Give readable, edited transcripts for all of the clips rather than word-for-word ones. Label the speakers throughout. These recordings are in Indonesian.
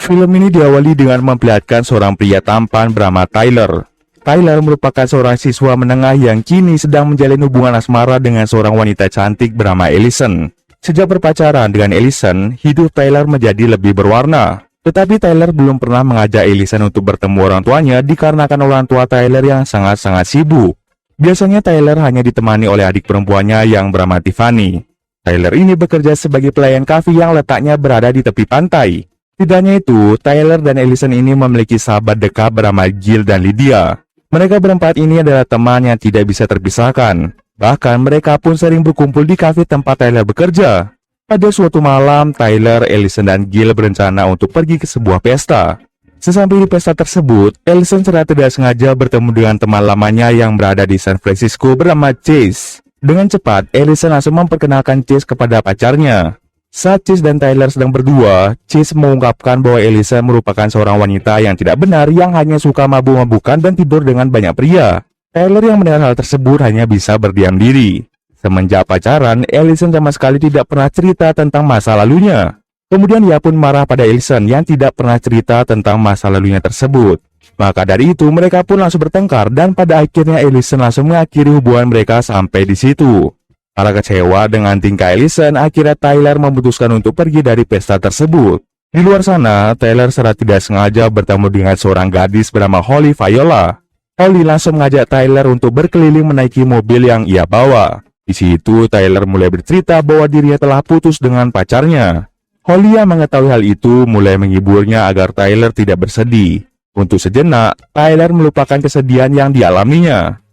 Speaker 1: Film ini diawali dengan memperlihatkan seorang pria tampan bernama Tyler. Tyler merupakan seorang siswa menengah yang kini sedang menjalin hubungan asmara dengan seorang wanita cantik bernama Allison. Sejak berpacaran dengan Allison, hidup Tyler menjadi lebih berwarna. Tetapi Tyler belum pernah mengajak Allison untuk bertemu orang tuanya dikarenakan orang tua Tyler yang sangat-sangat sibuk. Biasanya Tyler hanya ditemani oleh adik perempuannya yang bernama Tiffany. Tyler ini bekerja sebagai pelayan kafe yang letaknya berada di tepi pantai. Tidak hanya itu, Tyler dan Allison ini memiliki sahabat dekat bernama Jill dan Lydia. Mereka berempat ini adalah teman yang tidak bisa terpisahkan. Bahkan mereka pun sering berkumpul di kafe tempat Tyler bekerja. Pada suatu malam, Tyler, Allison, dan Jill berencana untuk pergi ke sebuah pesta. Sesampai di pesta tersebut, Allison secara tidak sengaja bertemu dengan teman lamanya yang berada di San Francisco bernama Chase. Dengan cepat, Allison langsung memperkenalkan Chase kepada pacarnya. Saat Chase dan Tyler sedang berdua, Chase mengungkapkan bahwa Allison merupakan seorang wanita yang tidak benar yang hanya suka mabuk-mabukan dan tidur dengan banyak pria. Tyler yang mendengar hal tersebut hanya bisa berdiam diri. Semenjak pacaran, Allison sama sekali tidak pernah cerita tentang masa lalunya. Kemudian ia pun marah pada Allison yang tidak pernah cerita tentang masa lalunya tersebut. Maka dari itu mereka pun langsung bertengkar dan pada akhirnya Allison langsung mengakhiri hubungan mereka sampai di situ. Karena kecewa dengan tingkah Allison, akhirnya Tyler memutuskan untuk pergi dari pesta tersebut. Di luar sana, Tyler secara tidak sengaja bertemu dengan seorang gadis bernama Holly Viola. Holly langsung mengajak Tyler untuk berkeliling menaiki mobil yang ia bawa. Di situ, Tyler mulai bercerita bahwa dirinya telah putus dengan pacarnya. Holly yang mengetahui hal itu mulai menghiburnya agar Tyler tidak bersedih. Untuk sejenak, Tyler melupakan kesedihan yang dialaminya.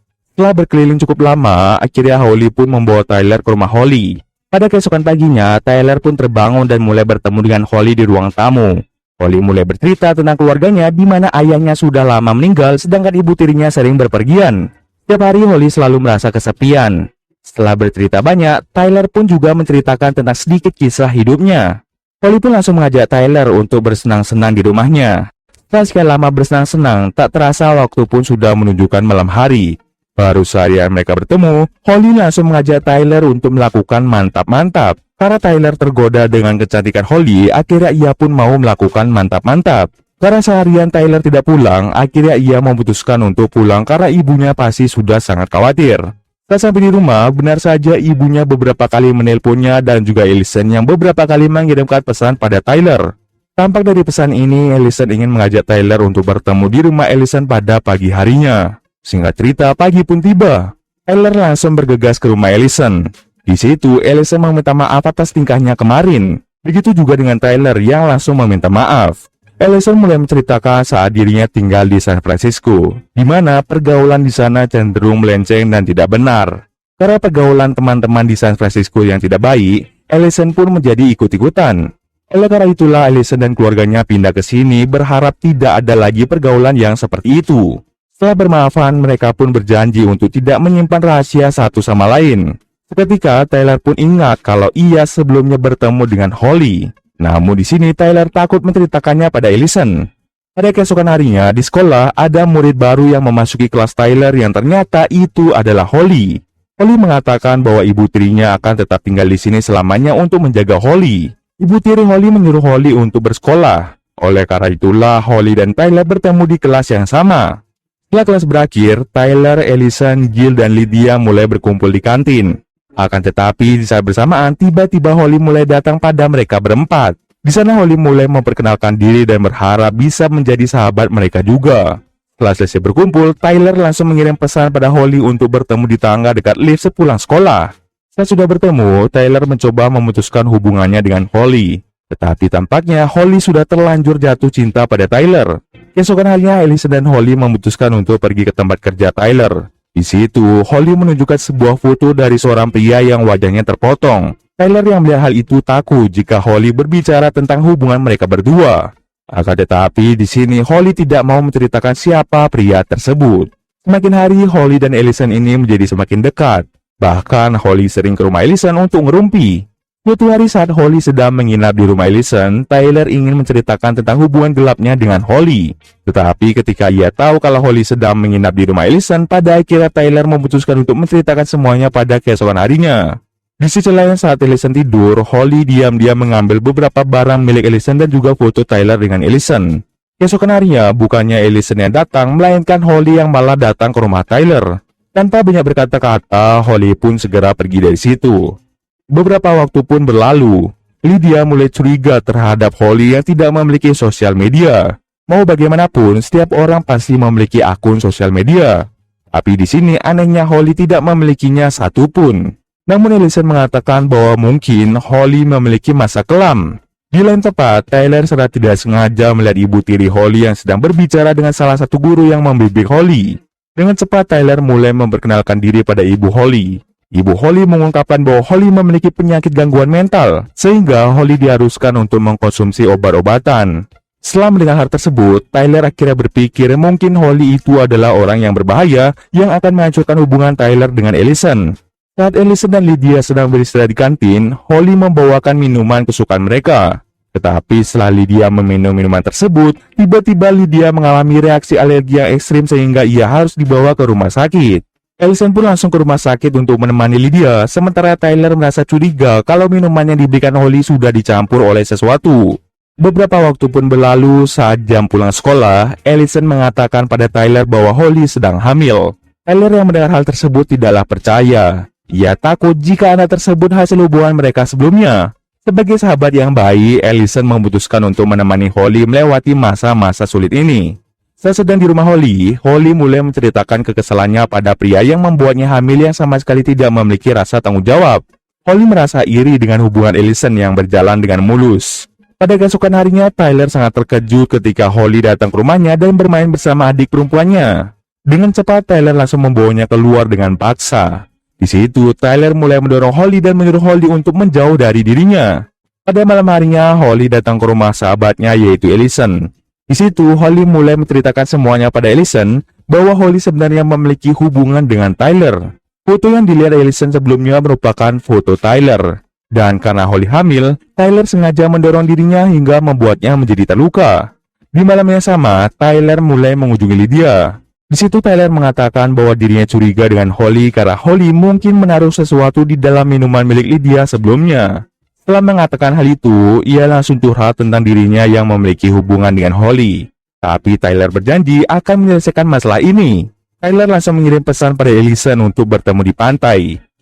Speaker 1: Setelah berkeliling cukup lama, akhirnya Holly pun membawa Tyler ke rumah Holly. Pada keesokan paginya, Tyler pun terbangun dan mulai bertemu dengan Holly di ruang tamu. Holly mulai bercerita tentang keluarganya di mana ayahnya sudah lama meninggal sedangkan ibu tirinya sering berpergian. Setiap hari Holly selalu merasa kesepian. Setelah bercerita banyak, Tyler pun juga menceritakan tentang sedikit kisah hidupnya. Holly pun langsung mengajak Tyler untuk bersenang-senang di rumahnya. Setelah sekian lama bersenang-senang, tak terasa waktu pun sudah menunjukkan malam hari. Baru seharian mereka bertemu, Holly langsung mengajak Tyler untuk melakukan mantap-mantap. Karena Tyler tergoda dengan kecantikan Holly, akhirnya ia pun mau melakukan mantap-mantap. Karena seharian Tyler tidak pulang, akhirnya ia memutuskan untuk pulang karena ibunya pasti sudah sangat khawatir. Saat sampai di rumah, benar saja ibunya beberapa kali menelponnya dan juga Allison yang beberapa kali mengirimkan pesan pada Tyler. Tampak dari pesan ini, Allison ingin mengajak Tyler untuk bertemu di rumah Allison pada pagi harinya. Singkat cerita, pagi pun tiba. Tyler langsung bergegas ke rumah Allison. Di situ, Allison meminta maaf atas tingkahnya kemarin. Begitu juga dengan Tyler yang langsung meminta maaf. Allison mulai menceritakan saat dirinya tinggal di San Francisco, di mana pergaulan di sana cenderung melenceng dan tidak benar. Karena pergaulan teman-teman di San Francisco yang tidak baik, Allison pun menjadi ikut-ikutan. Oleh karena itulah Allison dan keluarganya pindah ke sini berharap tidak ada lagi pergaulan yang seperti itu. Setelah bermaafan, mereka pun berjanji untuk tidak menyimpan rahasia satu sama lain. Seketika, Tyler pun ingat kalau ia sebelumnya bertemu dengan Holly. Namun di sini Tyler takut menceritakannya pada Allison. Pada keesokan harinya di sekolah ada murid baru yang memasuki kelas Tyler yang ternyata itu adalah Holly. Holly mengatakan bahwa ibu tirinya akan tetap tinggal di sini selamanya untuk menjaga Holly. Ibu tiri Holly menyuruh Holly untuk bersekolah. Oleh karena itulah Holly dan Tyler bertemu di kelas yang sama. Setelah kelas berakhir, Tyler, Allison, Jill, dan Lydia mulai berkumpul di kantin. Akan tetapi di saat bersamaan, tiba-tiba Holly mulai datang pada mereka berempat. Di sana Holly mulai memperkenalkan diri dan berharap bisa menjadi sahabat mereka juga. Setelah selesai berkumpul, Tyler langsung mengirim pesan pada Holly untuk bertemu di tangga dekat lift sepulang sekolah. Saat sudah bertemu, Tyler mencoba memutuskan hubungannya dengan Holly. Tetapi tampaknya Holly sudah terlanjur jatuh cinta pada Tyler. Keesokan harinya, Allison dan Holly memutuskan untuk pergi ke tempat kerja Tyler. Di situ, Holly menunjukkan sebuah foto dari seorang pria yang wajahnya terpotong. Tyler yang melihat hal itu takut jika Holly berbicara tentang hubungan mereka berdua. Akan tetapi di sini Holly tidak mau menceritakan siapa pria tersebut. Semakin hari, Holly dan Allison ini menjadi semakin dekat. Bahkan Holly sering ke rumah Allison untuk ngerumpi. Suatu hari saat Holly sedang menginap di rumah Allison, Tyler ingin menceritakan tentang hubungan gelapnya dengan Holly. Tetapi ketika ia tahu kalau Holly sedang menginap di rumah Allison, pada akhirnya Tyler memutuskan untuk menceritakan semuanya pada keesokan harinya. Di sisi lain, saat Ellison tidur, Holly diam-diam mengambil beberapa barang milik Ellison dan juga foto Tyler dengan Ellison. Keesokan harinya, bukannya Ellison yang datang, melainkan Holly yang malah datang ke rumah Tyler. Tanpa banyak berkata-kata, Holly pun segera pergi dari situ. Beberapa waktu pun berlalu. Lydia mulai curiga terhadap Holly yang tidak memiliki sosial media. Mau bagaimanapun, setiap orang pasti memiliki akun sosial media. Tapi di sini anehnya Holly tidak memilikinya satupun. Namun Ellison mengatakan bahwa mungkin Holly memiliki masa kelam. Di lain tempat, Tyler secara tidak sengaja melihat ibu tiri Holly yang sedang berbicara dengan salah satu guru yang membimbing Holly. Dengan cepat Tyler mulai memperkenalkan diri pada ibu Holly. Ibu Holly mengungkapkan bahwa Holly memiliki penyakit gangguan mental, sehingga Holly diharuskan untuk mengkonsumsi obat-obatan. Setelah mendengar hal tersebut, Tyler akhirnya berpikir mungkin Holly itu adalah orang yang berbahaya yang akan menghancurkan hubungan Tyler dengan Ellison. Saat Ellison dan Lydia sedang beristirahat di kantin, Holly membawakan minuman kesukaan mereka. Tetapi setelah Lydia meminum minuman tersebut, tiba-tiba Lydia mengalami reaksi alergi yang ekstrim sehingga ia harus dibawa ke rumah sakit. Ellison pun langsung ke rumah sakit untuk menemani Lydia, sementara Tyler merasa curiga kalau minuman yang diberikan Holly sudah dicampur oleh sesuatu. Beberapa waktu pun berlalu. Saat jam pulang sekolah, Ellison mengatakan pada Tyler bahwa Holly sedang hamil. Tyler yang mendengar hal tersebut tidaklah percaya. Ia takut jika anak tersebut hasil hubungan mereka sebelumnya. Sebagai sahabat yang baik, Ellison memutuskan untuk menemani Holly melewati masa-masa sulit ini. Saat sedang di rumah Holly, Holly mulai menceritakan kekesalannya pada pria yang membuatnya hamil yang sama sekali tidak memiliki rasa tanggung jawab. Holly merasa iri dengan hubungan Ellison yang berjalan dengan mulus. Pada keesokan harinya, Tyler sangat terkejut ketika Holly datang ke rumahnya dan bermain bersama adik perempuannya. Dengan cepat, Tyler langsung membawanya keluar dengan paksa. Di situ, Tyler mulai mendorong Holly dan menyuruh Holly untuk menjauh dari dirinya. Pada malam harinya, Holly datang ke rumah sahabatnya yaitu Ellison. Di situ, Holly mulai menceritakan semuanya pada Ellison bahwa Holly sebenarnya memiliki hubungan dengan Tyler. Foto yang dilihat Ellison sebelumnya merupakan foto Tyler. Dan karena Holly hamil, Tyler sengaja mendorong dirinya hingga membuatnya menjadi terluka. Di malam yang sama, Tyler mulai mengunjungi Lydia. Di situ Tyler mengatakan bahwa dirinya curiga dengan Holly karena Holly mungkin menaruh sesuatu di dalam minuman milik Lydia sebelumnya. Setelah mengatakan hal itu, ia langsung curhat tentang dirinya yang memiliki hubungan dengan Holly. Tapi Tyler berjanji akan menyelesaikan masalah ini. Tyler langsung mengirim pesan pada Ellison untuk bertemu di pantai.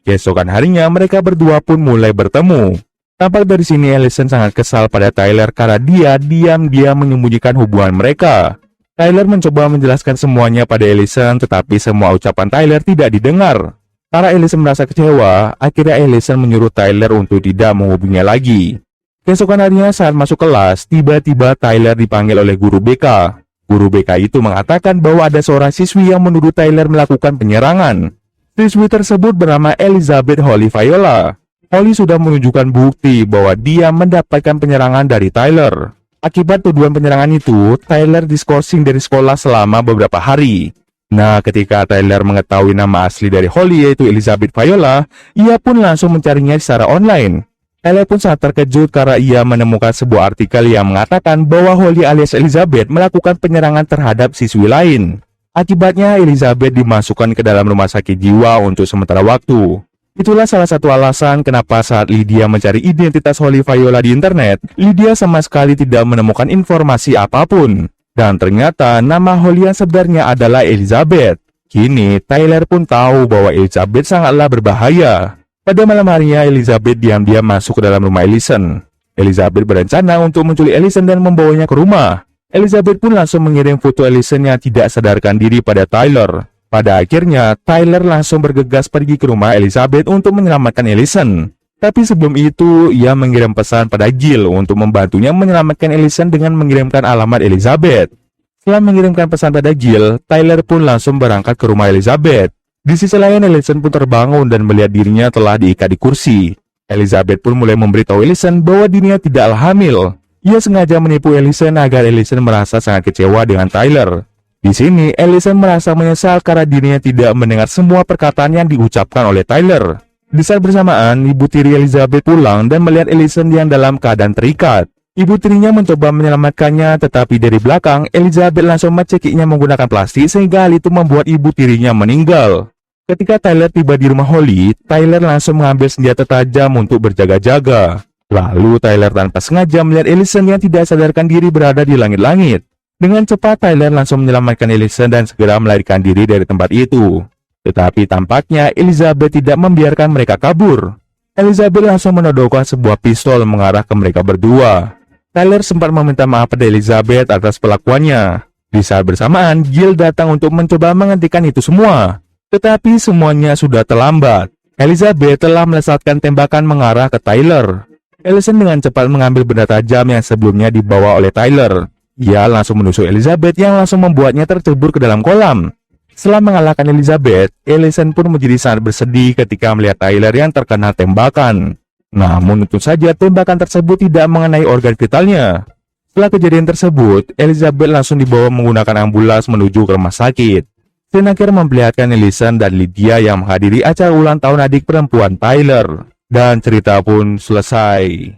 Speaker 1: Keesokan harinya mereka berdua pun mulai bertemu. Tampak dari sini Ellison sangat kesal pada Tyler karena dia diam-diam menyembunyikan hubungan mereka. Tyler mencoba menjelaskan semuanya pada Ellison, tetapi semua ucapan Tyler tidak didengar. Karena Ellison merasa kecewa, akhirnya Ellison menyuruh Tyler untuk tidak menghubunginya lagi. Keesokan harinya saat masuk kelas, tiba-tiba Tyler dipanggil oleh guru BK. Guru BK itu mengatakan bahwa ada seorang siswi yang menuduh Tyler melakukan penyerangan. Siswi tersebut bernama Elizabeth Holly Viola. Holly sudah menunjukkan bukti bahwa dia mendapatkan penyerangan dari Tyler. Akibat tuduhan penyerangan itu, Tyler diskorsing dari sekolah selama beberapa hari. Nah, ketika Tyler mengetahui nama asli dari Holly yaitu Elizabeth Viola, ia pun langsung mencarinya secara online. Tyler pun sangat terkejut karena ia menemukan sebuah artikel yang mengatakan bahwa Holly alias Elizabeth melakukan penyerangan terhadap siswi lain. Akibatnya, Elizabeth dimasukkan ke dalam rumah sakit jiwa untuk sementara waktu. Itulah salah satu alasan kenapa saat Lydia mencari identitas Holly Viola di internet, Lydia sama sekali tidak menemukan informasi apapun. Dan ternyata nama Holly yang sebenarnya adalah Elizabeth. Kini, Tyler pun tahu bahwa Elizabeth sangatlah berbahaya. Pada malam harinya, Elizabeth diam-diam masuk ke dalam rumah Ellison. Elizabeth berencana untuk menculik Ellison dan membawanya ke rumah. Elizabeth pun langsung mengirim foto Ellison yang tidak sadarkan diri pada Tyler. Pada akhirnya, Tyler langsung bergegas pergi ke rumah Elizabeth untuk menyelamatkan Ellison. Tapi sebelum itu, ia mengirim pesan pada Jill untuk membantunya menyelamatkan Ellison dengan mengirimkan alamat Elizabeth. Setelah mengirimkan pesan pada Jill, Tyler pun langsung berangkat ke rumah Elizabeth. Di sisi lain, Ellison pun terbangun dan melihat dirinya telah diikat di kursi. Elizabeth pun mulai memberitahu Ellison bahwa dirinya tidaklah hamil. Ia sengaja menipu Ellison agar Ellison merasa sangat kecewa dengan Tyler. Di sini, Ellison merasa menyesal karena dirinya tidak mendengar semua perkataan yang diucapkan oleh Tyler. Di saat bersamaan, ibu tiri Elizabeth pulang dan melihat Ellison yang dalam keadaan terikat. Ibu tirinya mencoba menyelamatkannya, tetapi dari belakang, Elizabeth langsung mencekiknya menggunakan plastik sehingga hal itu membuat ibu tirinya meninggal. Ketika Tyler tiba di rumah Holly, Tyler langsung mengambil senjata tajam untuk berjaga-jaga. Lalu Tyler tanpa sengaja melihat Ellison yang tidak sadarkan diri berada di langit-langit. Dengan cepat Tyler langsung menyelamatkan Ellison dan segera melarikan diri dari tempat itu. Tetapi tampaknya Elizabeth tidak membiarkan mereka kabur. Elizabeth langsung menodongkan sebuah pistol mengarah ke mereka berdua. Tyler sempat meminta maaf pada Elizabeth atas perlakuannya. Di saat bersamaan, Gil datang untuk mencoba menghentikan itu semua. Tetapi semuanya sudah terlambat. Elizabeth telah melesatkan tembakan mengarah ke Tyler. Ellison dengan cepat mengambil benda tajam yang sebelumnya dibawa oleh Tyler. Ia langsung menusuk Elizabeth yang langsung membuatnya tercebur ke dalam kolam. Setelah mengalahkan Elizabeth, Ellison pun menjadi sangat bersedih ketika melihat Tyler yang terkena tembakan. Namun tentu saja tembakan tersebut tidak mengenai organ vitalnya. Setelah kejadian tersebut, Elizabeth langsung dibawa menggunakan ambulans menuju ke rumah sakit. Dan akhirnya memperlihatkan Ellison dan Lydia yang menghadiri acara ulang tahun adik perempuan Tyler. Dan cerita pun selesai.